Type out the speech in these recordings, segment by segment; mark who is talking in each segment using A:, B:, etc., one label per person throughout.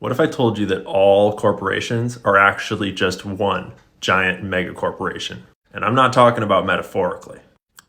A: What if I told you that all corporations are actually just one giant mega corporation? And I'm not talking about metaphorically.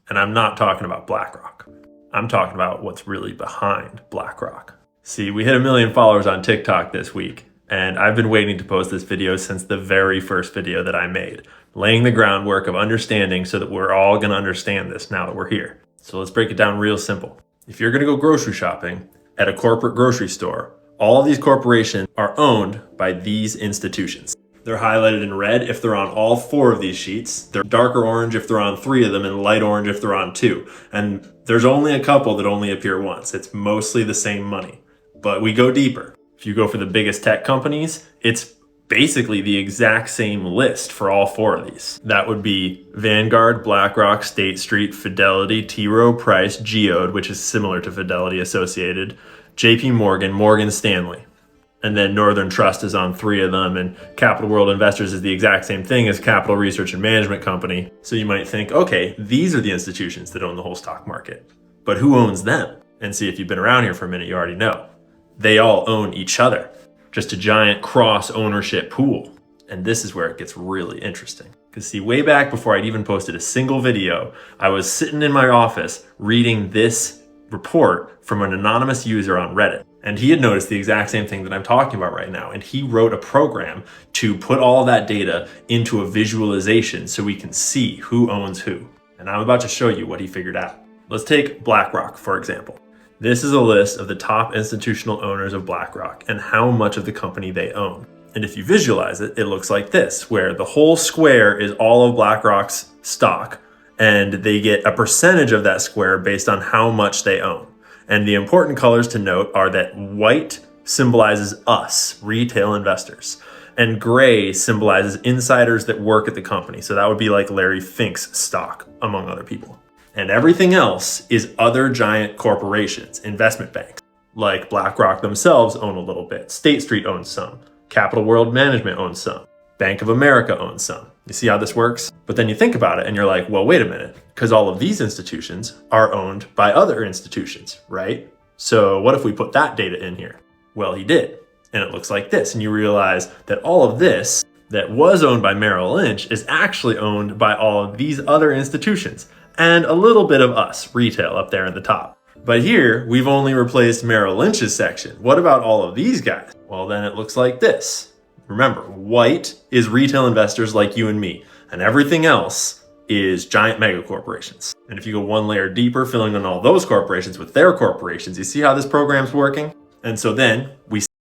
A: And I'm not talking about BlackRock. I'm talking about what's really behind BlackRock. See, we hit 1 million followers on TikTok this week, and I've been waiting to post this video since the very first video that I made, laying the groundwork of understanding so that we're all gonna understand this now that we're here. So let's break it down real simple. If you're gonna go grocery shopping at a corporate grocery store, all of these corporations are owned by these institutions. They're highlighted in red if they're on all 4 of these sheets. They're darker orange if they're on 3 of them, and light orange if they're on 2. And there's only a couple that only appear once. It's mostly the same money. But we go deeper. If you go for the biggest tech companies, it's basically the exact same list for all 4 of these. That would be Vanguard, BlackRock, State Street, Fidelity, T. Rowe Price, Geode, which is similar to Fidelity Associated, JP Morgan, Morgan Stanley. And then Northern Trust is on 3 of them, and Capital World Investors is the exact same thing as Capital Research and Management Company. So you might think, okay, these are the institutions that own the whole stock market. But who owns them? And see, if you've been around here for a minute, you already know. They all own each other. Just a giant cross ownership pool. And this is where it gets really interesting. Because see, way back before I'd even posted a single video, I was sitting in my office reading this report from an anonymous user on Reddit. And he had noticed the exact same thing that I'm talking about right now. And he wrote a program to put all that data into a visualization so we can see who owns who. And I'm about to show you what he figured out. Let's take BlackRock, for example. This is a list of the top institutional owners of BlackRock and how much of the company they own. And if you visualize it, it looks like this, where the whole square is all of BlackRock's stock, and they get a percentage of that square based on how much they own. And the important colors to note are that white symbolizes us, retail investors, and gray symbolizes insiders that work at the company. So that would be like Larry Fink's stock, among other people. And everything else is other giant corporations, investment banks, like BlackRock themselves own a little bit. State Street owns some. Capital World Management owns some. Bank of America owns some. You see how this works? But then you think about it and you're like, well, wait a minute, because all of these institutions are owned by other institutions, right? So what if we put that data in here? Well, he did. And it looks like this. And you realize that all of this that was owned by Merrill Lynch is actually owned by all of these other institutions and a little bit of us, retail, up there at the top. But here, we've only replaced Merrill Lynch's section. What about all of these guys? Well, then it looks like this. Remember, white is retail investors like you and me, and everything else is giant mega corporations. And if you go one layer deeper, filling in all those corporations with their corporations, you see how this program's working? And so then we